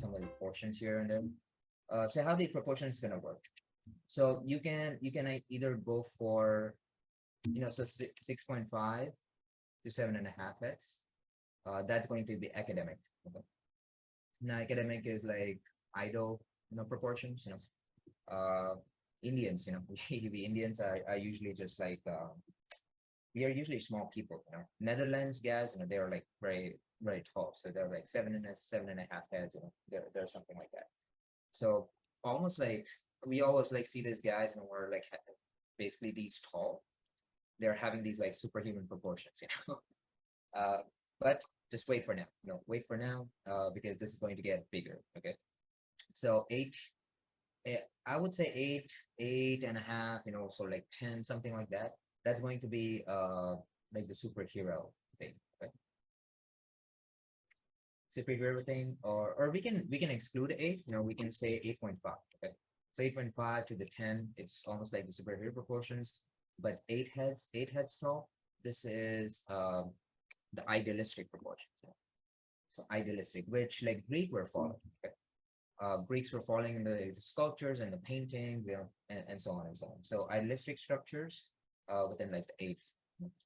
some of the proportions here and there. So how the proportion is gonna work? So you can either go for, so 6.5 to 7.5x. That's going to be academic. Okay. Now academic is like idle, proportions. Indians, we Indians are usually just like we are usually small people. Netherlands guys, they are like very very tall, so they're like 7.5 heads. They're something like that. So almost like we always like see these guys, we're like basically these tall. They're having these like superhuman proportions. Uh, but just wait for now. Wait for now, because this is going to get bigger. Okay, so I would say 8.5, so like 10, something like that. That's going to be like the superhero thing. Okay, superhero thing, or we can exclude 8. We can say 8.5. Okay, so 8.5 to the 10, it's almost like the superhero proportions, but 8 heads tall. This is the idealistic proportions. So idealistic, which like Greek were following. Okay? Greeks were following in the sculptures and the paintings, and so on and so on. So idealistic structures within like the 8.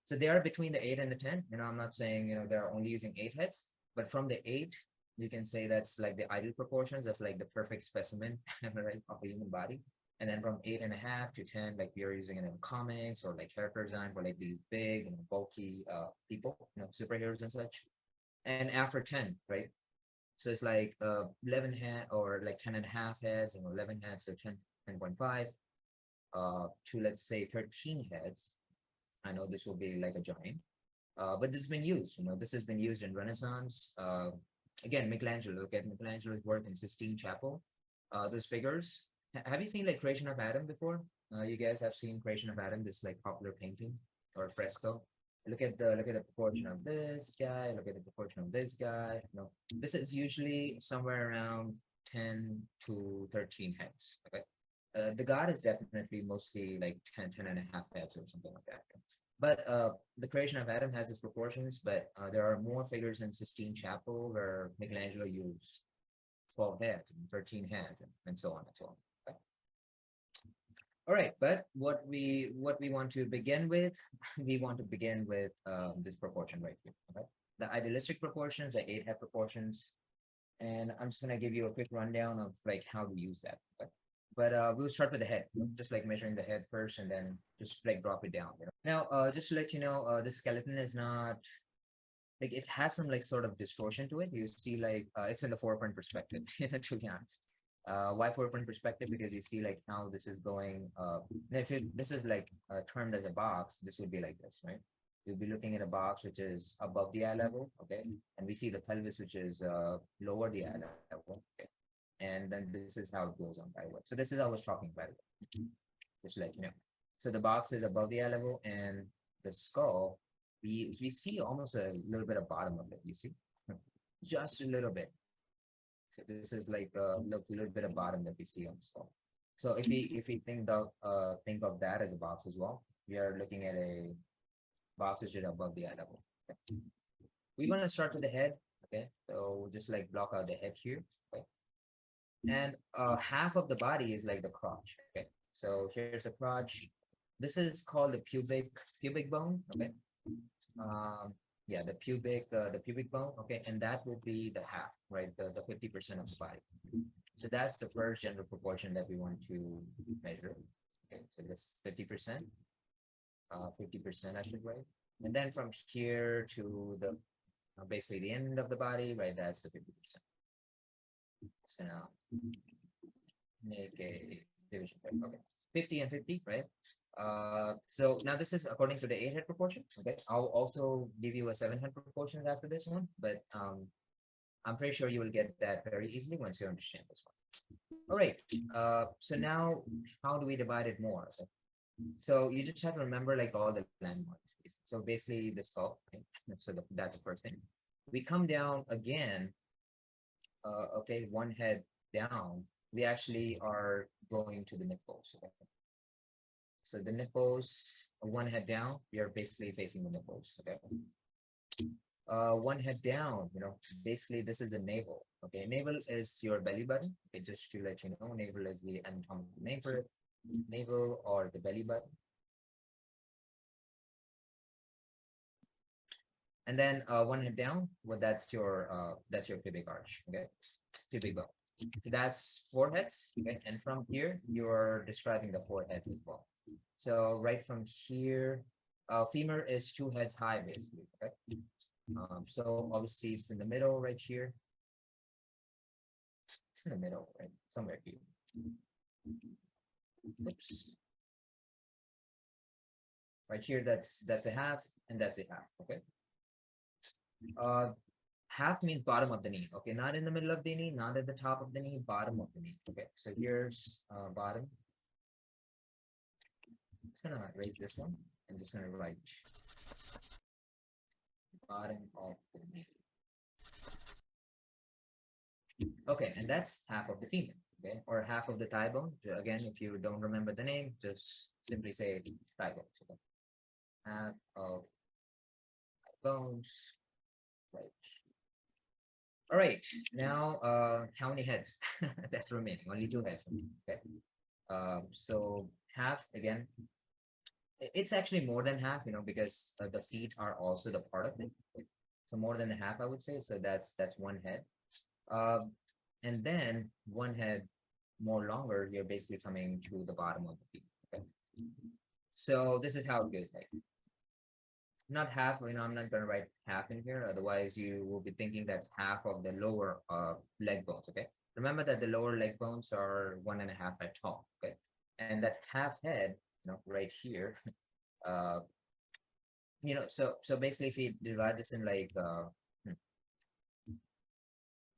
So they are between the 8 and the 10. I'm not saying they're only using 8 heads, but from the 8, you can say that's like the ideal proportions. That's like the perfect specimen, right, of a human body. And then from 8.5 to 10, like we are using it in comics or like character design for like these big and bulky people, superheroes and such. And after 10, right? So it's like 11 head or like 10.5 heads and 11 heads, so 10.5 to let's say 13 heads. I know this will be like a giant, but this has been used. This has been used in Renaissance. Again, Michelangelo. Look at Michelangelo's work in Sistine Chapel. Those figures. Have you seen like Creation of Adam before? You guys have seen Creation of Adam, this like popular painting or fresco. Look at the proportion of this guy. Look at the proportion of this guy. This is usually somewhere around 10 to 13 heads. Okay. The god is definitely mostly like 10.5 heads or something like that. But the Creation of Adam has its proportions, but there are more figures in Sistine Chapel where Michelangelo used 12 heads and 13 heads and so on and so on. Okay. All right, but what we want to begin with, we want to begin with this proportion right here. Okay, the idealistic proportions, the 8 head proportions, and I'm just gonna give you a quick rundown of like how we use that. Okay? But we'll start with the head, just like measuring the head first, and then just like drop it down. Now, just to let you know, the skeleton is not like it has some like sort of distortion to it. You see, like it's in the 4-point perspective, to be honest. Why 4-point perspective? Because you see like how this is going. If this is like termed as a box, this would be like this, right? You'll be looking at a box which is above the eye level, okay, and we see the pelvis which is lower the eye level, okay, and then this is how it goes on, by the way. So this is how I was talking, by the way, just to let you know. So the box is above the eye level, and the skull, we see almost a little bit of bottom of it. You see, just a little bit. So this is like a little bit of bottom that we see on the skull. So if we think of that as a box as well, we are looking at a box which is above the eye level. Okay. We're gonna start with the head. Okay, so we'll just like block out the head here. Okay, and half of the body is like the crotch. Okay, so here's the crotch. This is called the pubic bone. Okay, yeah, the pubic bone. Okay, and that will be the half, right? The 50% of the body. So that's the first gender proportion that we want to measure. Okay, so this 50%, 50% I should write. And then from here to the basically the end of the body, right? That's the 50%. It's gonna make a division there. Okay, 50 and 50, right? So now this is according to the 8-head proportion. Okay, I'll also give you a 7-head proportions after this one, but I'm pretty sure you will get that very easily once you understand this one. All right. So now how do we divide it more? So you just have to remember like all the landmarks. So basically the skull. Okay? So that's the first thing. We come down again. Okay, one head down. We actually are going to the nipples. Okay? So the nipples, one head down. We are basically facing the nipples. Okay. One head down, basically this is the navel. Okay, navel is your belly button. Okay, just to let you know, navel is the anatomical name for it. Navel or the belly button. And then one head down, well, that's your pubic arch. Okay, pubic bone. So that's foreheads. Okay, and from here you're describing the forehead as well. So right from here, femur is two heads high, basically. Okay. So obviously it's in the middle right here. It's in the middle, right? Somewhere here. Oops. Right here, that's a half, and that's a half. Okay. Uh, half means bottom of the knee. Okay, not in the middle of the knee, not at the top of the knee, bottom of the knee. Okay, so here's bottom. I'm just gonna raise this one. I'm just gonna write bottom of the knee. Okay, and that's half of the femur. Okay, or half of the thigh bone. Again, if you don't remember the name, just simply say thigh bone. Okay. Half of bones. Right. All right. Now, how many heads? That's remaining. Only two heads. Okay. So half again. It's actually more than half, because the feet are also the part of it. So more than a half, I would say. So that's one head. Um, and then one head more longer, you're basically coming to the bottom of the feet. Okay. So this is how it goes. Like not half, I'm not gonna write half in here, otherwise you will be thinking that's half of the lower leg bones. Okay. Remember that the lower leg bones are 1.5 feet tall. Okay. And that half head, right here, uh, so basically if you divide this in like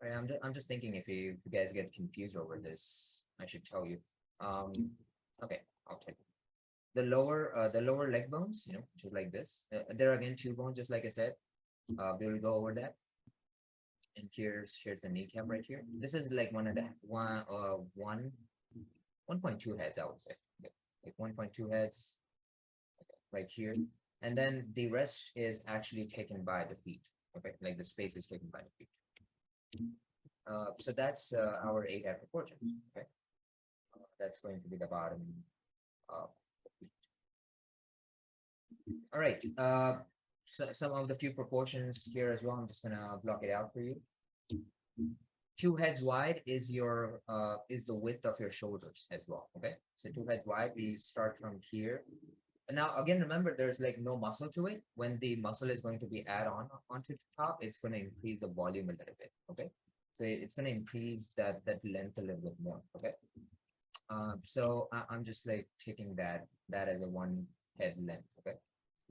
right, I'm just thinking if you guys get confused over this, I should tell you. Um, okay, I'll take it. The lower leg bones, just like this. There are again two bones, just like I said. We will go over that. And here's the kneecap right here. This is like 1.2 heads, I would say. Okay, like 1.2 heads right here. And then the rest is actually taken by the feet. Okay, like the space is taken by the feet. So that's our 8 head proportion. Okay, that's going to be the bottom of the feet. All right. So some of the few proportions here as well. I'm just gonna block it out for you. 2 heads wide is the width of your shoulders as well. Okay, so 2 heads wide. We start from here. And now again, remember there's like no muscle to it. When the muscle is going to be add on onto the top, it's going to increase the volume a little bit. Okay, so it's going to increase that length a little bit more. Okay, so I'm just like taking that as a one head length. Okay,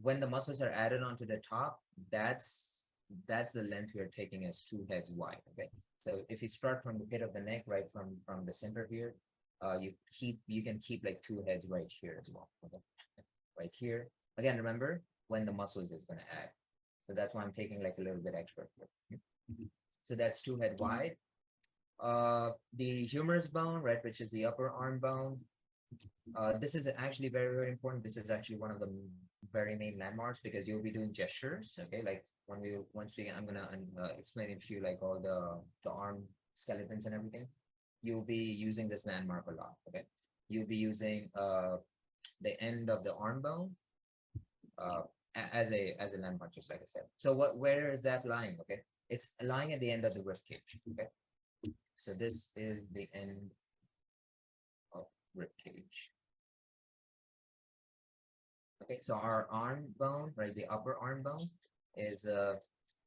when the muscles are added onto the top, that's the length we're taking as 2 heads wide. Okay, so if you start from the pit of the neck, right from the center here, you can keep like 2 heads right here as well. Okay, right here. Again, remember when the muscles is going to add. So that's why I'm taking like a little bit extra here. So that's 2 head wide. The humerus bone, right, which is the upper arm bone. This is actually very, very important. This is actually one of the very main landmarks because you'll be doing gestures. Okay, like I'm gonna explain it to you like all the arm skeletons and everything. You'll be using this landmark a lot. Okay, you'll be using the end of the arm bone as a landmark, just like I said. So where is that lying? Okay, it's lying at the end of the rib cage. Okay, so this is the end of rib cage. Okay, so our arm bone, right, the upper arm bone is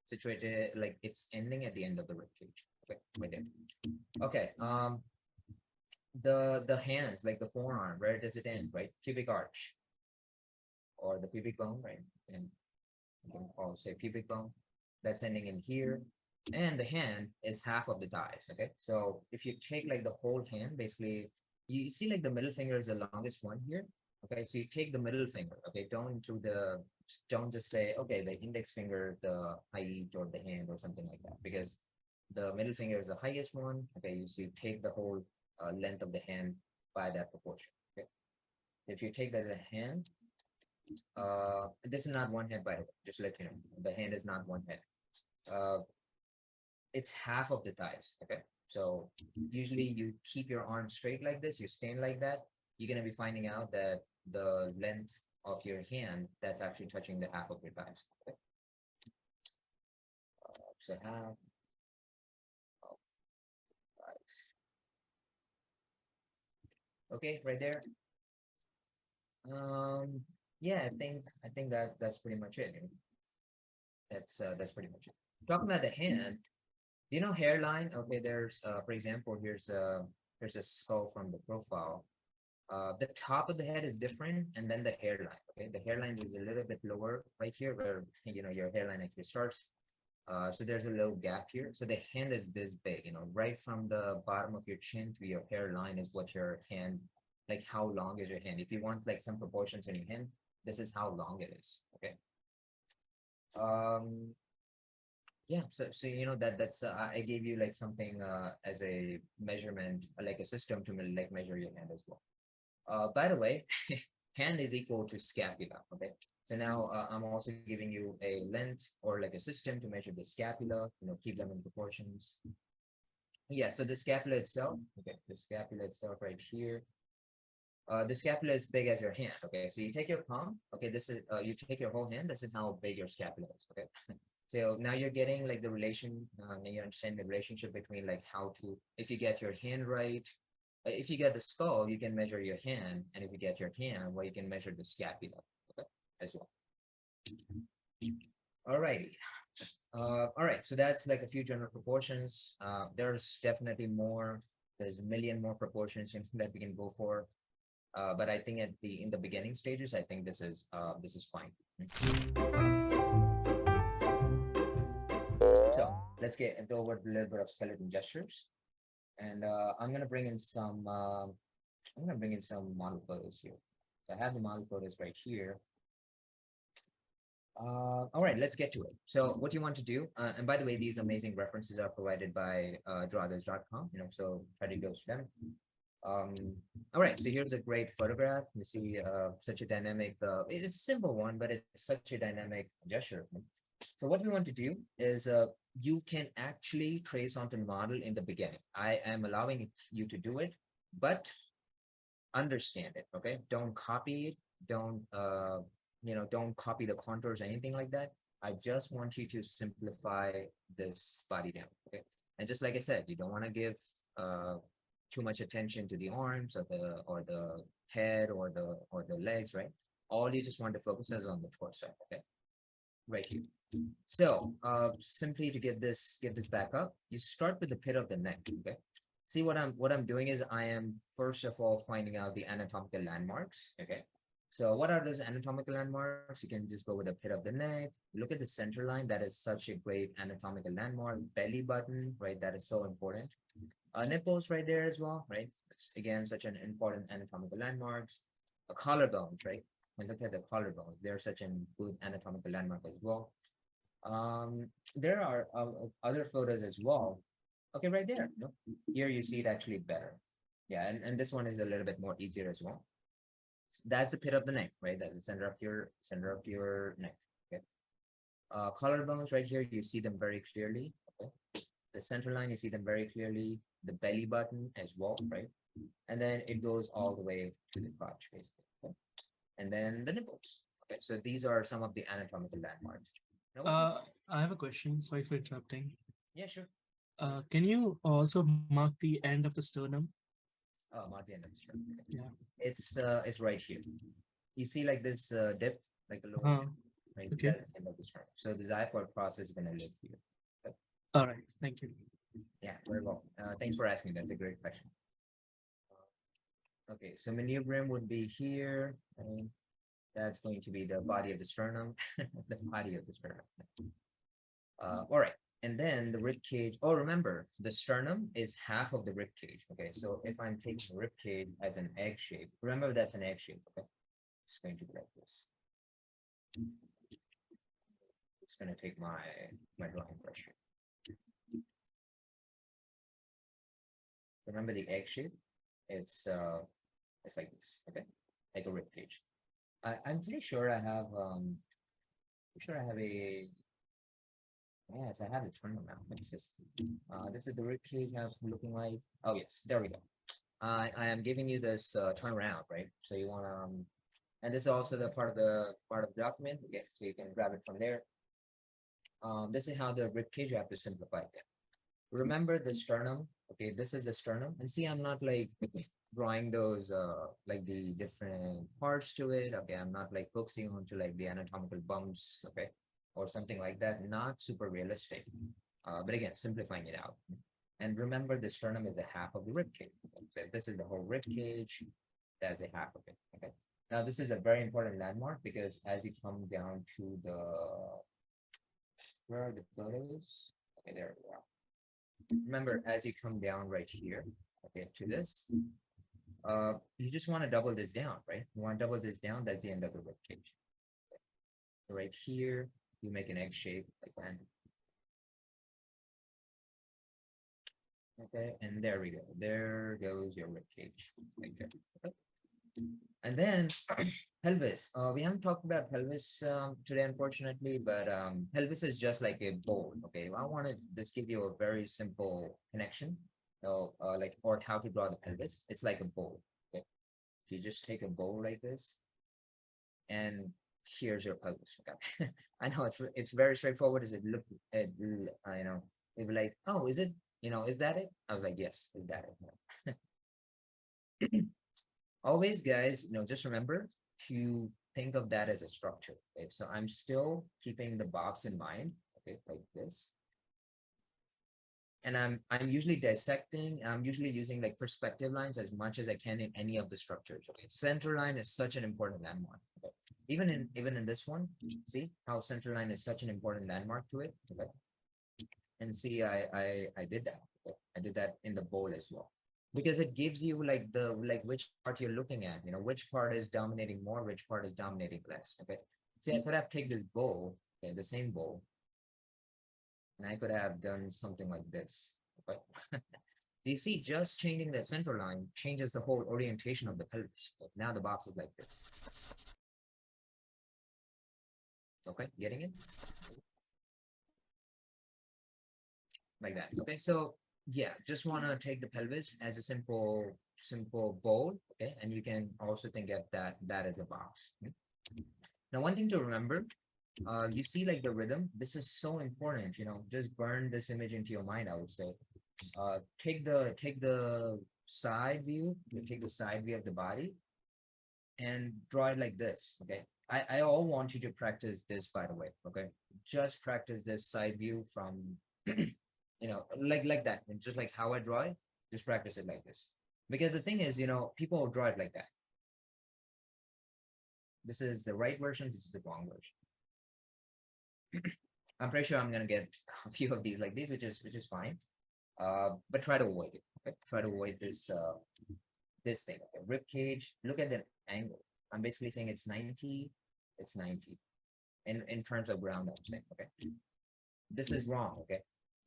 situated like it's ending at the end of the rib cage. Okay, right there. Okay, the hands, like the forearm, where does it end? Right, pubic arch or the pubic bone, right? And you can also say pubic bone. That's ending in here. And the hand is half of the thighs. Okay, so if you take like the whole hand, basically, you see like the middle finger is the longest one here. Okay, so you take the middle finger. Okay, don't just say okay the index finger, the height or the hand or something like that, because the middle finger is the highest one. Okay, so you take the whole length of the hand by that proportion. Okay, if you take that as a hand, this is not one head, by the way, just to let you know, the hand is not one head. uh, it's half of the thighs. Okay. So usually you keep your arm straight like this, you stand like that, you're gonna be finding out that the length of your hand that's actually touching the half of your thighs. Okay. So half of thighs. Okay, right there. Um, yeah, I think that's pretty much it. That's pretty much it. Talking about the hand, you know hairline? Okay, there's for example, here's a skull from the profile. The top of the head is different, and then the hairline. Okay, the hairline is a little bit lower right here, where your hairline actually starts. So there's a little gap here. So the hand is this big, right from the bottom of your chin to your hairline is what your hand, like how long is your hand? If you want like some proportions in your hand, this is how long it is. Okay. Um, yeah. So that's I gave you like something as a measurement, like a system to like measure your hand as well. By the way, hand is equal to scapula. Okay. So now I'm also giving you a length or like a system to measure the scapula, keep them in proportions. Yeah, so the scapula itself, okay, the scapula itself right here. The scapula is big as your hand. Okay, so you take your palm. Okay, this is you take your whole hand. This is how big your scapula is. Okay, so now you're getting like the relation. Now you understand the relationship between like how to if you get your hand right. If you get the skull, you can measure your hand, and if you get your hand, well, you can measure the scapula. Okay, as well. Alrighty. All right, so that's like a few general proportions. There's definitely more. There's a million more proportions that we can go for. But I think in the beginning stages, I think this is fine. So let's get into over a little bit of skeleton gestures, and I'm gonna bring in some model photos here. So I have the model photos right here. All right, let's get to it. So what you want to do, and by the way, these amazing references are provided by drawothers.com, so try to go to them. All right, so here's a great photograph. You see such a dynamic, it's a simple one, but it's such a dynamic gesture. So what we want to do is you can actually trace onto the model in the beginning. I am allowing you to do it, but understand it, okay? Don't copy it. Don't copy the contours or anything like that. I just want you to simplify this body down, okay? And just like I said, you don't want to give too much attention to the arms or the head or the legs, right? All you just want to focus is on the torso, okay? Right here. So simply to get this back up, you start with the pit of the neck, okay? See what I'm doing is I am first of all finding out the anatomical landmarks, okay? So what are those anatomical landmarks? You can just go with the pit of the neck. Look at the center line. That is such a great anatomical landmark. Belly button, right? That is so important. Nipples right there as well, right? It's again such an important anatomical landmarks. Collarbones, right? And look at the collarbones. They're such a good anatomical landmark as well. There are other photos as well. Okay, right there. No, here you see it actually better. Yeah, and this one is a little bit more easier as well. That's the pit of the neck, right? That's the center of your neck. Okay. Collarbones right here, you see them very clearly. Okay. The center line, you see them very clearly. The belly button as well, right? And then it goes all the way to the crotch, basically. Okay. And then the nipples. Okay, so these are some of the anatomical landmarks. Now, I have a question. Sorry for interrupting. yeah, sure. Can you also mark the end of the sternum? Oh, not the end of the string. Okay. Yeah. It's right here. You see like this dip, like a lower Uh, dip, right? okay. That's the end of the string. So the xiphoid process is gonna live here. Okay. All right. Thank you. Yeah, very well. Thanks for asking. That's a great question. Okay, so manubrium would be here. And that's going to be the body of the sternum, the body of the sternum. All right. And then the rib cage. Oh, remember, the sternum is half of the rib cage. Okay, so if I'm taking the rib cage as an egg shape, remember that's an egg shape. Okay, it's going to be like this. It's going to take my drawing brush here. Remember the egg shape? It's like this. Okay, like a rib cage. I'm pretty sure I have a Yes, I have the turn around. It's just, this is the rib cage, how it's looking like. Oh yes, there we go. I am giving you this turnaround, right? So you want to, and this is also the part of the document. Okay, so you can grab it from there. This is how the rib cage, you have to simplify it. Remember the sternum. Okay, this is the sternum, and see, I'm not like drawing those like the different parts to it. Okay, I'm not like focusing onto like the anatomical bumps. Okay, or something like that. Not super realistic. But again, simplifying it out. And remember, the sternum is the half of the rib cage. Okay? So if this is the whole rib cage, that's the half of it. Okay. Now this is a very important landmark because as you come down to the, where are the photos? Okay, there we are. Remember, as you come down right here, okay, to this, you just want to double this down, right? You want to double this down, that's the end of the rib cage. So right here, you make an egg shape like that. Okay, and there we go. There goes your rib cage. Like that. Okay. And then pelvis. We haven't talked about pelvis today, unfortunately, but pelvis is just like a bowl. Okay, I want to just give you a very simple connection. So, like, or how to draw the pelvis. It's like a bowl. Okay, so you just take a bowl like this, and here's your pelvis. Okay, I know it's very straightforward. Is it look? You know, it'd be like, oh, is it? You know, is that it? I was like, yes, is that it? Always, guys, just remember to think of that as a structure. Okay, so I'm still keeping the box in mind. Okay, like this, and I'm usually dissecting. I'm usually using like perspective lines as much as I can in any of the structures. Okay, center line is such an important landmark. Okay, even in this one, see how center line is such an important landmark to it. Okay, and see, I did that. Okay? I did that in the bowl as well because it gives you like the like which part you're looking at. Which part is dominating more, which part is dominating less. Okay, see, I could have taken this bowl, okay, the same bowl, and I could have done something like this. Okay, do you see? Just changing the center line changes the whole orientation of the pelvis. Okay? Now the box is like this. Okay, getting it? Like that. Okay, so yeah, just want to take the pelvis as a simple bowl. Okay, and you can also think of that as a box. Okay? Now, one thing to remember, you see like the rhythm. This is so important. Just burn this image into your mind. I would say, take the side view. You take the side view of the body and draw it like this. Okay, I all want you to practice this, by the way. Okay, just practice this side view from like that, and just like how I draw it, just practice it like this. Because the thing is, people draw it like that. This is the right version, this is the wrong version. I'm pretty sure I'm gonna get a few of these like these, which is fine. But try to avoid it. Okay, try to avoid this thing. Okay, rib cage. Look at the angle. I'm basically saying it's 90. It's 90 in terms of ground. I'm saying, okay, this is wrong. Okay,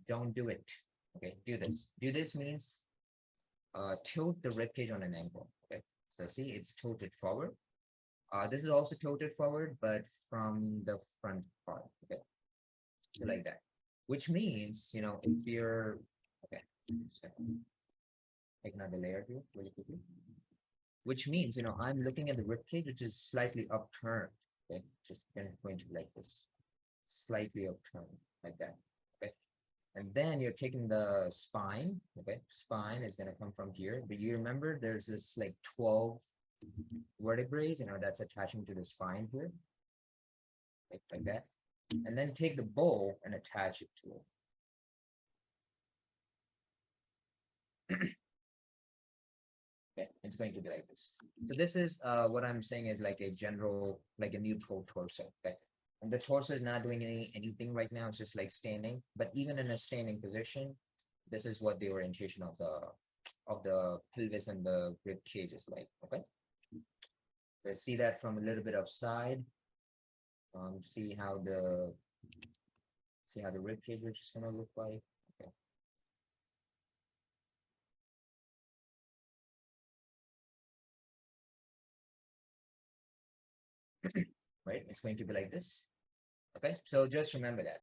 don't do it. Okay, do this. Do this means tilt the rib cage on an angle. Okay, so see, it's tilted forward. This is also tilted forward, but from the front part. Okay, so like that, which means, if you're okay, so take another layer here really quickly. Which means, I'm looking at the rib cage, which is slightly upturned. Okay, just going to be like this, slightly upturned, like that. Okay, and then you're taking the spine. Okay, spine is gonna come from here, but you remember there's this like 12 vertebrae, that's attaching to the spine here, like that. And then take the bowl and attach it to it. Okay, it's going to be like this. So this is what I'm saying is like a general, like a neutral torso. Okay, and the torso is not doing anything right now. It's just like standing. But even in a standing position, this is what the orientation of the pelvis and the rib cage is like. Okay, so see that from a little bit of side. See how the rib cage is gonna look like. Okay. Right, it's going to be like this. Okay, so just remember that.